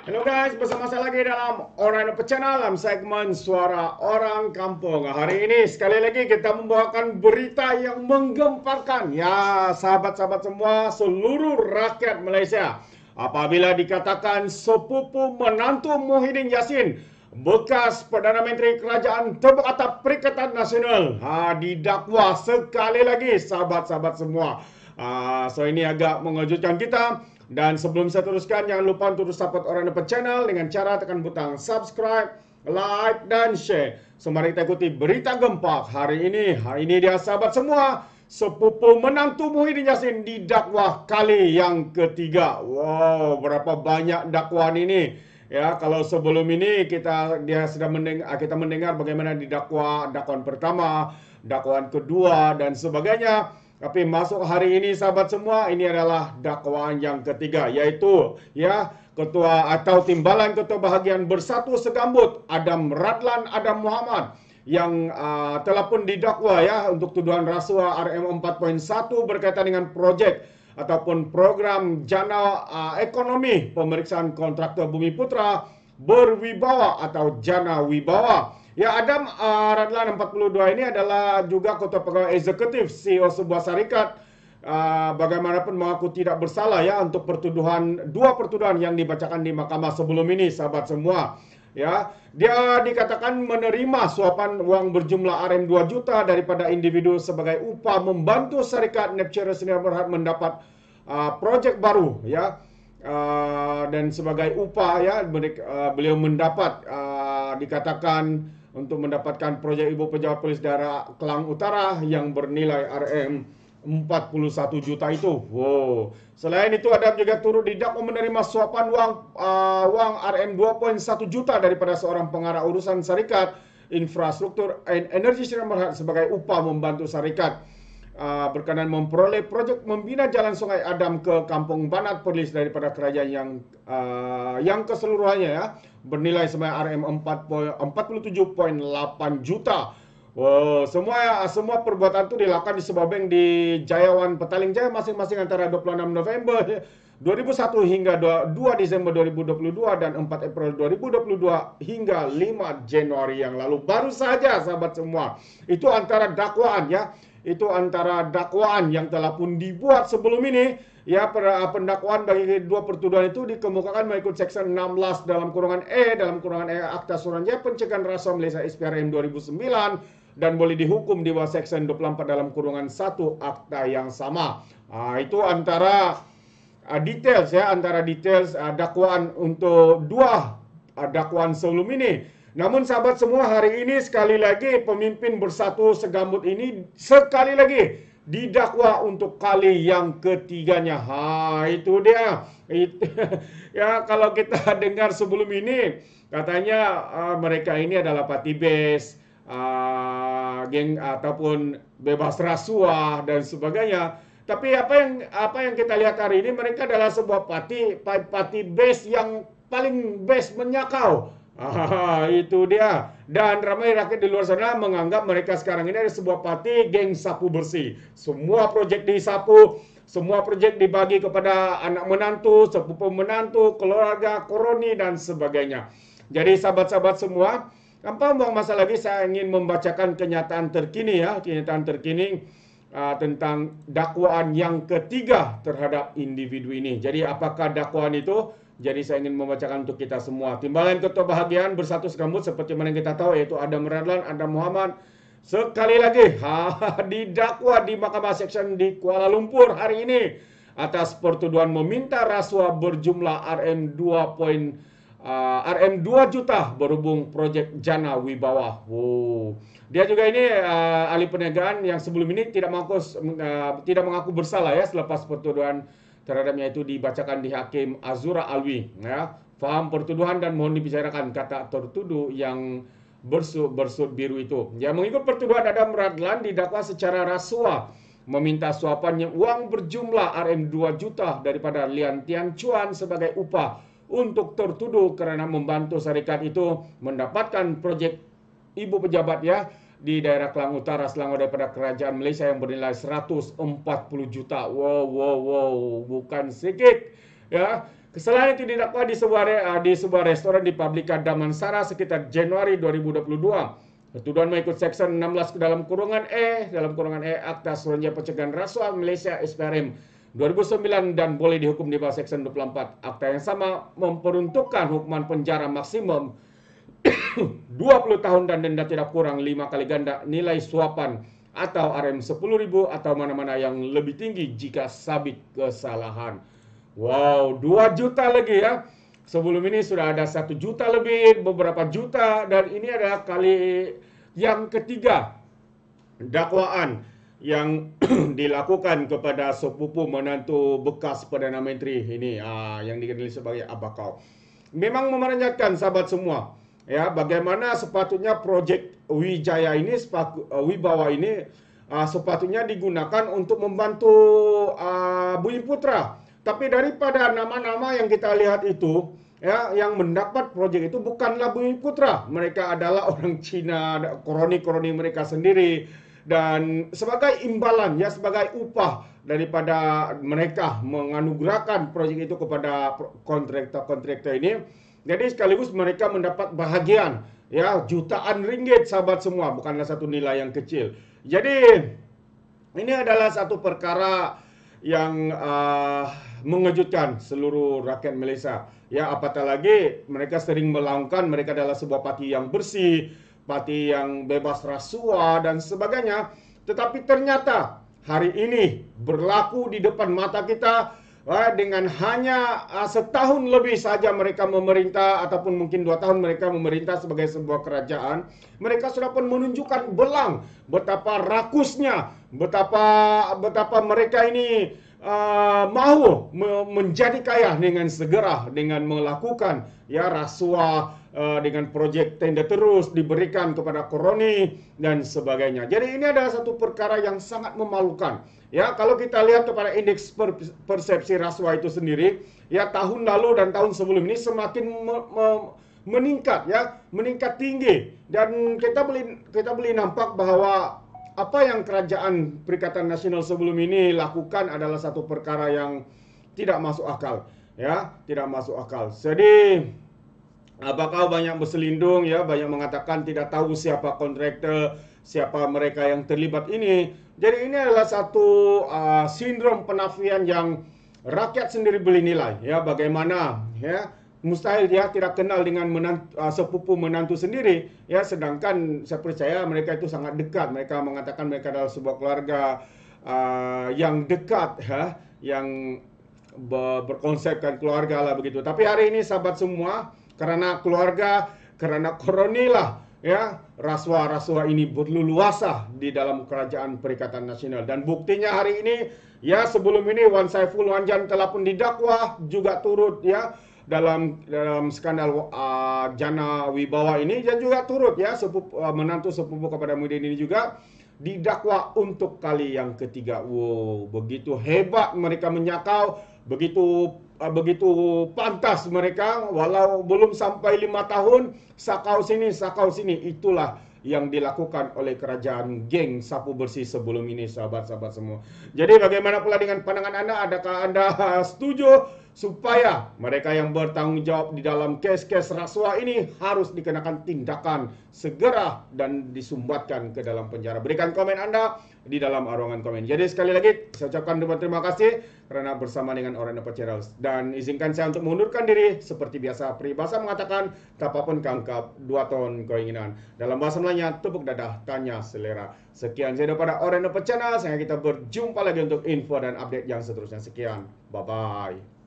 Halo guys, bersama saya lagi dalam Orang Channel dalam segmen Suara Orang Kampung. Hari ini sekali lagi kita membawakan berita yang menggemparkan. Ya, sahabat-sahabat semua, seluruh rakyat Malaysia. Apabila dikatakan sepupu menantu Muhyiddin Yassin, bekas Perdana Menteri Kerajaan Terbekatap Perikatan Nasional, didakwa sekali lagi sahabat-sahabat semua. So ini agak mengejutkan kita. Dan sebelum saya teruskan, jangan lupa untuk support Orang Dapat Channel dengan cara tekan butang subscribe, like, dan share. So mari kita ikuti berita gempak hari ini. Hari ini dia sahabat semua, sepupu menantu Muhyiddin Yassin didakwa kali yang ketiga. Wow, berapa banyak dakwaan ini. Ya, kalau sebelum ini kita mendengar bagaimana didakwa dakwaan pertama, dakwaan kedua dan sebagainya. Tapi masuk hari ini sahabat semua, ini adalah dakwaan yang ketiga, yaitu Ketua atau Timbalan Ketua Bahagian Bersatu Segambut Adam Radlan Adam Muhammad yang telah pun didakwa untuk tuduhan rasuah RM4.1 berkaitan dengan projek ataupun program jana ekonomi pemeriksaan kontraktor Bumi Putra berwibawa atau jana wibawa. Ya, Adam Radlan 42 ini adalah juga ketua pegawai eksekutif CEO sebuah syarikat. Bagaimanapun mengaku tidak bersalah untuk dua pertuduhan yang dibacakan di mahkamah sebelum ini, sahabat semua. Ya, dia dikatakan menerima suapan uang berjumlah RM 2 juta daripada individu sebagai upah membantu syarikat Neptune Sdn Bhd mendapat projek baru dan sebagai upah beliau mendapat dikatakan untuk mendapatkan proyek Ibu Pejabat Polis Daerah Kelang Utara yang bernilai RM 41 juta itu. Wow. Selain itu, Adam juga turut didakwa menerima suapan uang RM 2.1 juta daripada seorang pengarah urusan syarikat infrastruktur energi Sdn Bhd sebagai upah membantu syarikat berkenan memperoleh projek membina jalan Sungai Adam ke Kampung Banat Perlis daripada kerajaan yang keseluruhannya bernilai sebanyak RM 47.8 juta. Wow, semua perbuatan itu dilakukan di sebuah bank di Jayawan Petaling Jaya masing-masing antara 26 November 2001 hingga 2 Desember 2022 dan 4 April 2022 hingga 5 Januari yang lalu. Baru saja sahabat semua. Itu antara dakwaan Itu antara dakwaan yang telah pun dibuat sebelum ini. Pendakwaan bagi dua pertuduhan itu dikemukakan mengikut Seksyen 16 dalam kurungan E Akta Suruhanjaya Pencegahan Rasuah Malaysia SPRM 2009 dan boleh dihukum di bawah Seksyen 24 dalam kurungan 1 akta yang sama. Itu antara details dakwaan untuk dua dakwaan sebelum ini. Namun sahabat semua, hari ini sekali lagi pemimpin Bersatu Segambut ini sekali lagi didakwa untuk kali yang ketiganya. Itu dia. Kalau kita dengar sebelum ini katanya mereka ini adalah parti base, geng ataupun bebas rasuah dan sebagainya. Tapi apa yang kita lihat hari ini, mereka adalah sebuah parti base yang paling base menyakau. Itu dia. Dan ramai rakyat di luar sana menganggap mereka sekarang ini ada sebuah parti geng sapu bersih. Semua projek disapu, semua projek dibagi kepada anak menantu, sepupu menantu, keluarga, koroni dan sebagainya. Jadi sahabat-sahabat semua, tanpa buang masa lagi, saya ingin membacakan kenyataan terkini tentang dakwaan yang ketiga terhadap individu ini. Jadi apakah dakwaan itu? Jadi saya ingin membacakan untuk kita semua. Timbalan Ketua Bahagian Bersatu Segambut seperti mana kita tahu, yaitu Adam Radlan Adam Muhammad, sekali lagi didakwa di Mahkamah Seksyen di Kuala Lumpur hari ini atas pertuduhan meminta rasuah berjumlah RM 2 juta berhubung projek Jana Wibawa. Dia juga ini ahli perniagaan yang sebelum ini tidak mengaku bersalah selepas pertuduhan terhadapnya itu dibacakan di Hakim Azura Alwi. Faham pertuduhan dan mohon dibicarakan, kata tertuduh yang bersut biru itu. Mengikut pertuduhan, Adam Radlan didakwa secara rasuah meminta suapannya uang berjumlah RM 2 juta daripada Lian Tian Chuan sebagai upah untuk tertuduh kerana membantu syarikat itu mendapatkan projek Ibu Pejabat di daerah Kelang Utara, Selangor daripada kerajaan Malaysia yang bernilai 140 juta. Wow, bukan sedikit. Kesalahan itu didakwa di sebuah restoran di Pabrika Damansara sekitar Januari 2022. Tuduhan mengikut Section 16 dalam kurungan E Akta Suruhanjaya Pencegahan Rasuah Malaysia SPRM 2009 dan boleh dihukum di bawah Section 24. Akta yang sama memperuntukkan hukuman penjara maksimum 20 tahun dan denda tidak kurang 5 kali ganda nilai suapan atau RM10.000 atau mana-mana yang lebih tinggi jika sabit kesalahan. Wow, 2 juta lagi ya. Sebelum ini sudah ada 1 juta lebih, beberapa juta, dan ini adalah kali yang ketiga dakwaan yang dilakukan kepada sepupu menantu bekas Perdana Menteri ini, yang dikenali sebagai Abakau. Memang memanjakan sahabat semua. Ya, bagaimana sepatutnya projek Wijaya ini, Wibawa ini sepatutnya digunakan untuk membantu Bumi Putra. Tapi daripada nama-nama yang kita lihat itu, ya, yang mendapat proyek itu bukanlah Bumi Putra. Mereka adalah orang Cina, kroni-kroni mereka sendiri. Dan sebagai imbalan, ya, sebagai upah daripada mereka menganugerahkan proyek itu kepada kontraktor-kontraktor ini. Jadi sekaligus mereka mendapat bahagian, ya, jutaan ringgit sahabat semua. Bukanlah satu nilai yang kecil. Jadi ini adalah satu perkara yang mengejutkan seluruh rakyat Malaysia. Ya, apatah lagi mereka sering melaungkan mereka adalah sebuah parti yang bersih, parti yang bebas rasuah dan sebagainya. Tetapi ternyata hari ini berlaku di depan mata kita, dengan hanya setahun lebih saja mereka memerintah, ataupun mungkin 2 tahun mereka memerintah sebagai sebuah kerajaan, mereka sudah pun menunjukkan belang betapa rakusnya, betapa mereka ini mahu menjadi kaya dengan segera, dengan melakukan, ya, rasuah, dengan projek tender terus diberikan kepada kroni dan sebagainya. Jadi ini adalah satu perkara yang sangat memalukan. Ya, kalau kita lihat kepada indeks persepsi rasuah itu sendiri, ya, tahun lalu dan tahun sebelum ini semakin meningkat, ya, meningkat tinggi, dan kita boleh nampak bahwa apa yang kerajaan Perikatan Nasional sebelum ini lakukan adalah satu perkara yang tidak masuk akal, ya, tidak masuk akal. Jadi Abakau banyak berselindung, ya, banyak mengatakan tidak tahu siapa kontraktor, siapa mereka yang terlibat ini. Jadi ini adalah satu sindrom penafian yang rakyat sendiri boleh nilai, ya, bagaimana, ya, mustahil dia tidak kenal dengan sepupu menantu sendiri, ya, sedangkan saya percaya mereka itu sangat dekat. Mereka mengatakan mereka adalah sebuah keluarga yang dekat, ya, yang berkonsepkan keluarga lah begitu. Tapi hari ini sahabat semua, karena keluarga, karena kronilah, ya, rasuah-rasuah ini berleluasa di dalam kerajaan Perikatan Nasional. Dan buktinya hari ini, ya, sebelum ini Wan Saiful Wanjan telah pun didakwa juga turut, ya, dalam skandal Jana Wibawa ini, dan juga turut, ya, menantu sepupu kepada Muhyiddin ini juga didakwa untuk kali yang ketiga. Wow, begitu hebat mereka menyakau, begitu pantas mereka, walau belum sampai 5 tahun, sakau sini. Itulah yang dilakukan oleh kerajaan geng sapu bersih sebelum ini, sahabat-sahabat semua. Jadi bagaimana pula dengan pandangan Anda? Adakah Anda setuju supaya mereka yang bertanggung jawab di dalam kes-kes rasuah ini harus dikenakan tindakan segera dan disumbatkan ke dalam penjara? Berikan komen Anda di dalam ruangan komen. Jadi sekali lagi saya ucapkan terima kasih kerana bersama dengan Oranye Channel, dan izinkan saya untuk mengundurkan diri. Seperti biasa, peribahasa mengatakan tak apapun kangkap 2 ton keinginan. Dalam bahasa Melayunya, tepuk dadah tanya selera. Sekian saya daripada Oranye Channel. Sampai kita berjumpa lagi untuk info dan update yang seterusnya. Sekian, bye bye.